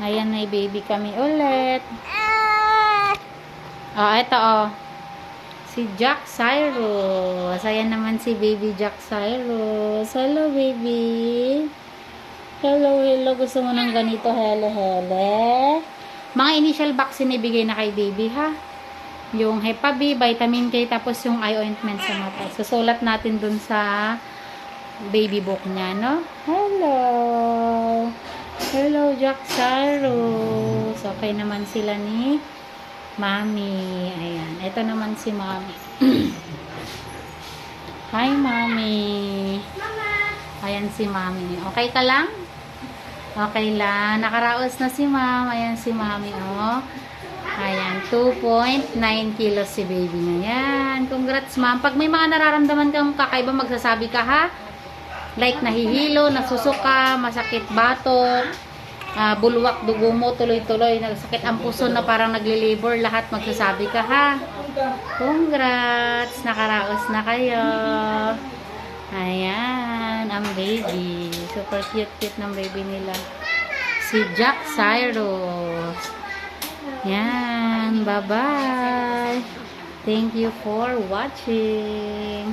Ayan, may baby kami ulit. Ito si Jack Cyrus. Ayan naman si baby Jack Cyrus. Hello, baby. Hello, hello. Gusto mo ng ganito? Hele, hele. Mga initial vaccine ibigay na kay baby, ha? Yung Hepa B, Vitamin K, tapos yung eye ointment sa mata. Susulat natin dun sa baby book niya, no? Hello. Hello, Jack Cyrus. Okay naman sila ni Mami. Ayan. Ito naman si Mami. Hi, Mami. Ayan si Mami. Okay ka lang? Okay lang. Nakaraos na si Ma'am. Ayan si Mami, oh. Ayan. 2.9 kilos si baby na yan. Congrats, Ma'am. Pag may mga nararamdaman kang kakaiba, magsasabi ka, ha? Like nahihilo, nasusuka, masakit batok, bulwak dugo mo, tuloy-tuloy, nagsakit ang puso na parang nagli-labor, lahat magsasabi ka, ha? Congrats! Nakaraos na kayo. Ayan, ang baby. Super cute ng baby nila. Si Jack Cyrus. Yan, bye-bye. Thank you for watching.